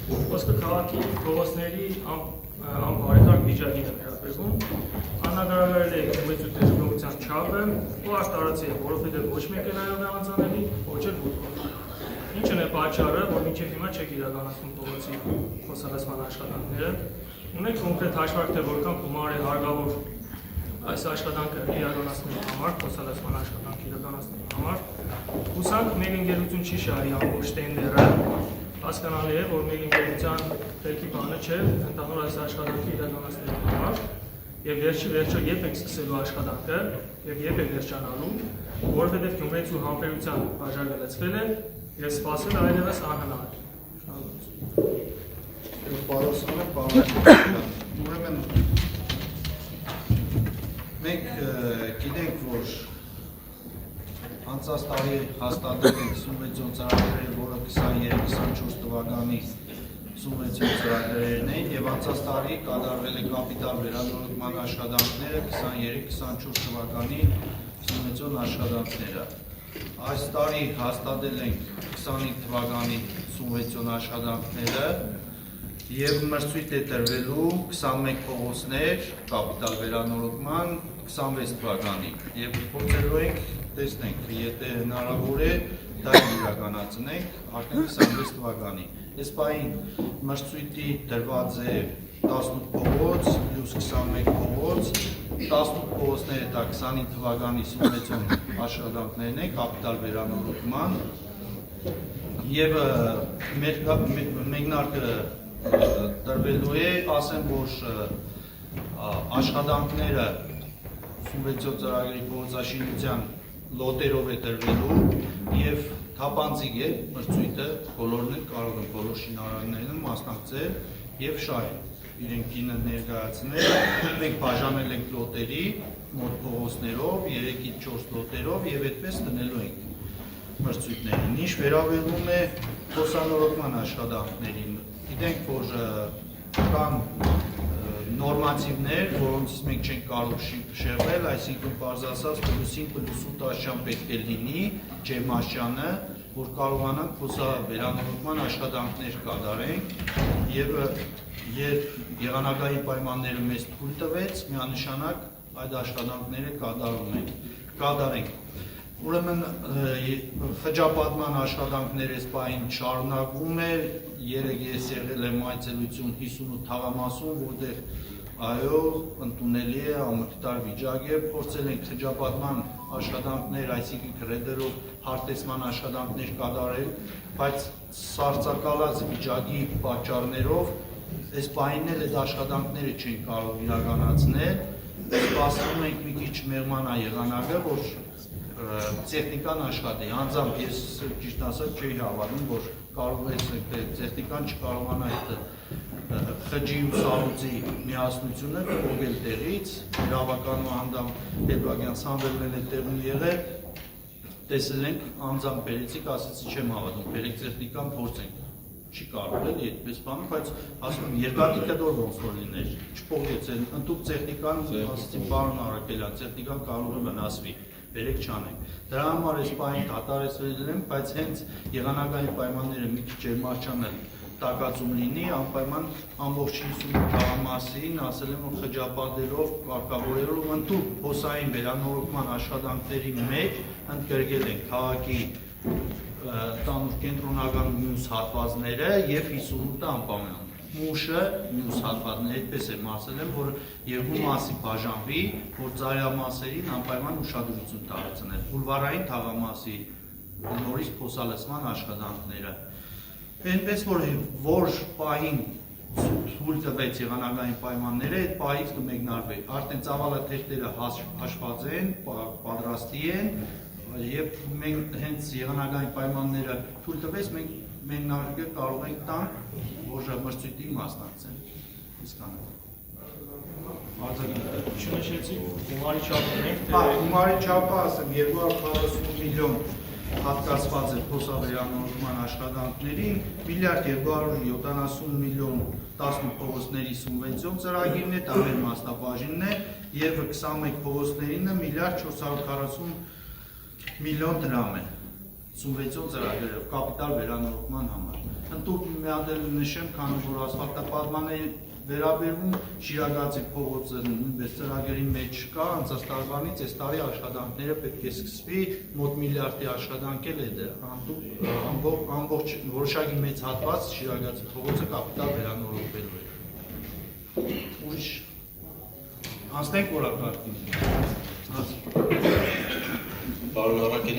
Խոսքը քաղաքի փողոցների անբարեկարգ վիճակին է վերաբերվում, աննկարագրել է ունեցու դժգոհության չափը, ու արտարացի է, որովհետև ոչ մեկ էլ այով է անձանելի, ոչ էլ ոտքով։ Ինչն է պատճառը, որ մինչև հիմա չեք իրականացնում փողոցի խոսալացման աշխատանքները, ունեք կոնկրետ հաշվարկ, թե որքան գումար է հարկավոր այս աշխատանքը իրականացնելու համար, խոսալացման աշխատանքը իրականացնելու համար։ Հուսանք մեր ընկերություն չի շահի ամբողջ տենդերը, հասկանալի է, որ մեր ընկերության թերքի բանը չէ, ընդհանուր այս աշխատանքը իրականացնելու համար, եւ վերջի վերջո երբ եք սկսելու աշխատանքը եւ երբ եք վերջանալու, որովհետեւ Գյումրեցու համբերության բաժակը լցվել է եւ սպասելը այլևս անհնար է։ Ուրեմն մենք գիտենք, որ անցած տարի հաստատել ենք սուբվենցիոն ծրագրերը, որը 23-24 թվականի սուբվենցիոն ծրագրերն են, եւ անցած տարի կատարվել է կապիտալ վերանորոգման աշխատանքները 23-24 թվականի սուբվենցիոն աշխատանքները։ Այս տարի հաստատել ենք 25 թվականի սուբվենցիոն աշխատանքները եւ մրցույթ է տրվելու 21 փողոցներ կապիտալ վերանորոգման 26 թվականի եւ փորձելու ենք տեսնենք, եթե հնարավոր է դա իրականացնենք արդեն 26 թվականի։ Այս պահին մրցույթի տրված է 18 փողոց, plus 21 փողոց, 18 փողոցները դա 25 թվականի սուբվենցիոն աշխատանքներն են կապիտալ վերանորոգման եւ մեկնարկը տրվելու է, ասեմ, որ աշխատանքները սուբվենցիոն ծրագրի փողոցաշինության լոտերով է տրվելու եւ թափանցիկ է մրցույթը, բոլորն են կարող են, բոլոր շինարարներն մասնակցել եւ շահել իրենք գինը ներկայացնել, մենք բաժանել ենք լոտերի մոտ փողոցներով, 3-ից 4 լոտերով եւ այդպես տնելու ենք մրցույթներին։ Ինչ վերաբերում է խոսանորոգման աշխատանքներին, գիտենք, որ կան նորմատիվներ, որոնցից մենք չենք կարող շեղվել, այսինքն պարզ ասած +5+8 աշճան պետք է լինի ջերմաշճանը, որ կարողանանք խոսավերանորոգման աշխատանքներ կատարենք եւ երբ եղանակային պայմանները մեզ թույլ տվեց, միանշանակ այդ աշխատանքները կատարենք։ Ուրեմն խճապատման աշխատանքները այս պահին շարունակվում է, երեկ ես եղել եմ այցելություն 58 թաղամասում, որտեղ այո, ընդունելի է, ամրտար վիճակ է, փորձել ենք խճապատման աշխատանքներ, այսինքն գրեդերով հարթեցման աշխատանքներ կատարել, բայց սառցակալած վիճակի պատճառներով այս պահին էլ այդ աշխատանքները չեն կարող իրականացնել, սպասում ենք մի քիչ մեղմանա եղանակը, որ տեխնիկան աշխատի, անձամբ ես ճիշտ ասած չէի հավատում, որ կարող է տեխնիկան չկարողանա այդ խճի ու սառույցի միասնությունը փոխել տեղից, իրավականու հանդամ Պետրակյան Սամվելն է տեղում եղել, տեսել ենք, անձամբ բերեցիք, ասեցի չեմ հավատում, բերեք տեխնիկան փորձենք, չի կարող էլի այդպես բանը, բայց ասում եմ երկաթի կդոր ոնց որ լիներ, չփոխեց, ընդդուք տեխնիկան, ասեցի պարոն Արաքելյան, տեխնիկան կարող է վնասվի, բերեք չանենք։ Դրա համար այս պահին կատարեցվել եմ, բայց հենց եղանակային պայմանները մի քիչ ջերմաշճանը տակածում լինի, անպայման ամբողջ 58 թաղամասին ասել եմ, որ խճապատելով, կարգավորելով ընդդուք փոսային վերանորոգման աշխատանքների մեջ ընդգրկել են քաղաքի տանուր կենտրոնական մյուս հատվածները եւ 58 անպայման մուշը մյուս հատվածները, այդպես եմ ասել եմ, որ երկու մասի բաժանվի, որ ծայրամասերին անպայման ուշադրություն դարձնել, բուլվարային թաղամասի նորից փոսալցման աշխատանքները։ Այնպես որ պահին թույլ տվեց եղանակային պայմանները, այդ պահից կմեկնարկվի։ Արդեն ծավալաթերթերը հաշված են, պատրաստի են, եւ մենք հենց եղանակային պայմանները թույլ տվեց, մենք մեկնարկը կարող ենք տանք, որ մրցույթի մասնակցեն։ Չնշեցի գումարի չափը ենք, գումարի չափը ասեմ 240 միլիոն հատկացված է փոսավերանորոգման աշխատանքներին, միլիարդ 270 միլիոն 18 փողոցների սուբվենցիոն ծրագիրն է, դա մեր մասնաբաժինն է, եւ 21 փողոցներինը միլիարդ 440 միլիոն դրամ է սուբվենցիոն ծրագրերով կապիտալ վերանորոգման համար։ Ընդուք մի հատ էլ նշեմ, քանի որ ասֆալտապատման է վերաբերվում Շիրագացի փողոցը նույնպես ծրագրերի մեջ կա, անցած տարվանից այս տարի աշխատանքները պետք է սկսվի, մոտ միլիարդի աշխատանք էլ է ամբողջ որոշակի մեծ հատված Շիրագացի փողոցը կապիտալ վերանորոգվելու է։ Ուրիշ անցնենք օրակարգին։ Պարոն Առաքելյան,